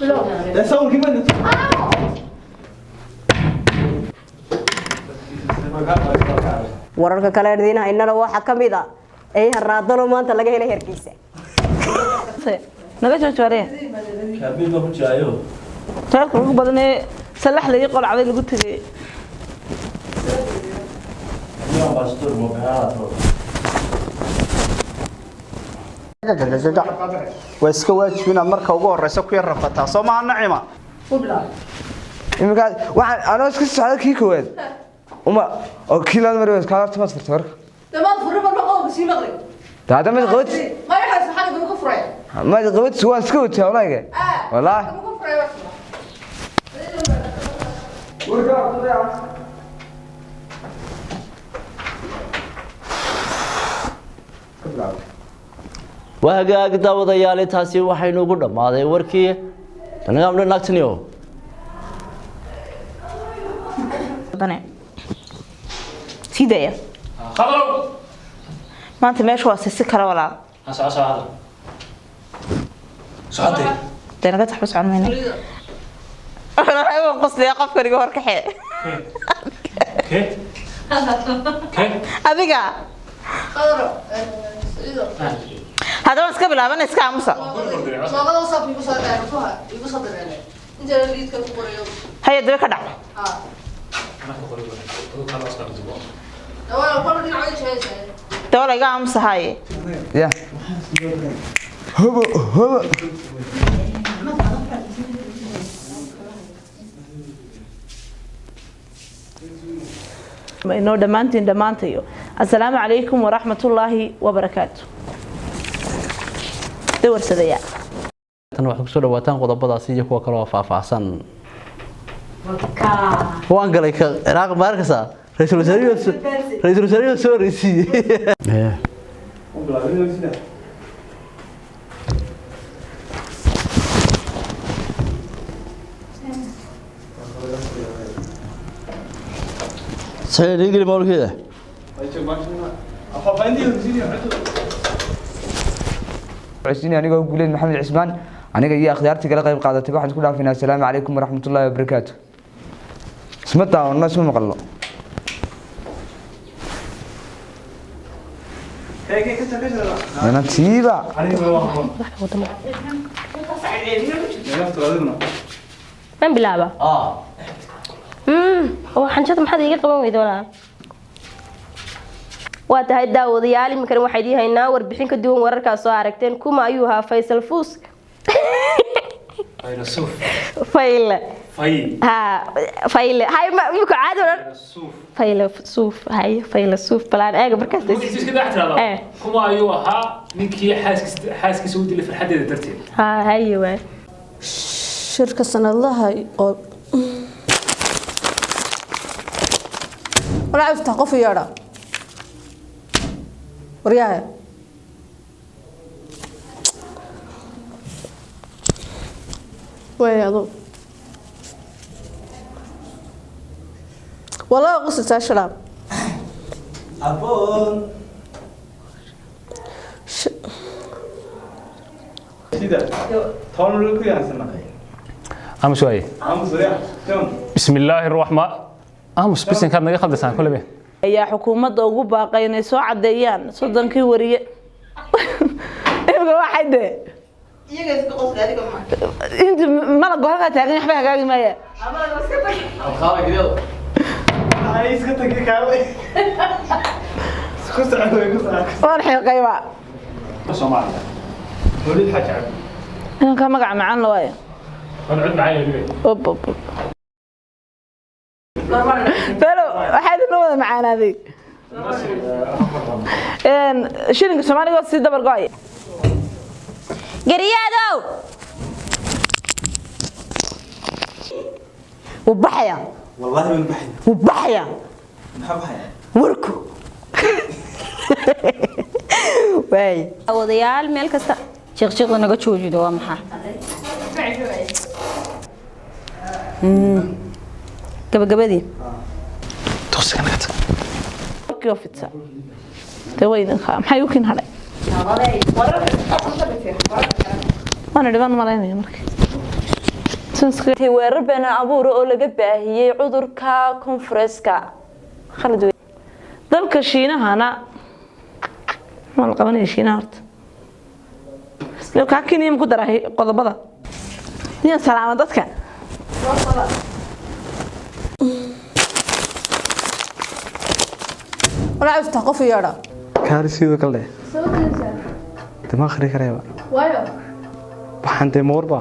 لا سوي كمان wararka kale erdiina inana waxa kamid ah ay haraadano maanta laga helay herkiisa naga joojare kaabiin ma ku jaayo taarku ugu badanee salaxda iyo qolcada lagu tagay yaa pastor mo baato واسكو واجبنا marka ugu horeysa ku yar rafataa Soomaa nacima imika waxaan anoo isku socdo kii koowaad uma oo kiilad mar wees ka tamaad furto war tamaad furro ma qowga si maqli taada mid qowd ma yahay saxan ugu furay ma qowd soo iska wata walaaga wallaah ugu furay وهاجاك داود يالي تاسي waxaynu ugu dhamaaday warkii tanagamna naagtaniyo bane sidaya khadro maanta meesha waa si kala walaal saacada saacade deena ka taxbas aan meena ana ayuu qosliya qofka iga hor ka xee ke adiga khadro ido هذا ما سكبل أنا سكام موسى. ما قدر وصل في وصل ده فوها يوصل ده يعني. أنت اللي تكلم قريب. هيا دوي كذا. أنا قريب أنا خلاص كان زبون. أنا كل دين عايش هاي. تقول لك عم سهاي. يا هو إنه دمانتيو. السلام عليكم ورحمة الله وبركاته. دور سديا tan waxa ku soo dhawaataan qodobadaas iyo kuwa kale oo faahfaahsan waan galay ka Iraq markasa raiisul wasaariyo soo risi سيدي مول كده عشرين أنا أقول محمد عثمان أنا جاي أخذارتي كلا قيب قاعدة واحد كلها فينا السلام عليكم ورحمة الله وبركاته سمعتها والناس ما مقلّة أنا تسيبا من بلعبة وحنشط ما حدا يقبل ويدولا واتهاي داوديالي ممكن واحد يهينا وربحين كدوم ورركا سو aragteen kuma ayuu ahaa Faisal Fuus فيلسوف فايل ها فايل هاي ما عاد فيلسوف هاي فيلسوف بلان ايغ بركاست إيش كده احترام كما أيوة ها منكي حاسك سويت اللي في الحد ده ترتيب ها ايوه shirka sanadlaha oo ولا عرفت قف يارا. ورياه. وين هذا؟ والله قصة شراب. أبون كده تقول لك يا سنة أمس شوي بسم الله الرحمن أمس بس إن كان نجح خلصان كله به ayaa xukuumadda ugu baaqay inay soo cadeeyaan sodonkii wariye waxay de iyaga iska qosla adiga ma inta malaga halka taagan waxba hagaagi maaya amala iska tag خلاص كده هاي اسكتك يا كاوي اسكت waan xiiqayba Soomaaliya وليد حاج عبد inaan ka magac macaan la waayo أنا عد معايا البيت فلو واحد نوض معانا ذي شيلنج سومالي قصدي دبر قاي قريادو وبحيا والله من بحي وبحيا محبها وركو واي daawadyaal meel kasta jiqjiqda naga joojido waa maxaa gabagabadii توصينا كده كيف فتسا تويدن خام maxay u kin haday وانا دبان مالين markii weerar been abuur oo laga baahiyay cudurka konfureeska khalad weyn dalka Shiinahana ma la qabanay Shiinaha horta loo ka keenay ku daray qodobada niyo salaam dadka wala ifta qof yara kaarsiido kale dama akhri kareeba waayo waxaan deemoorba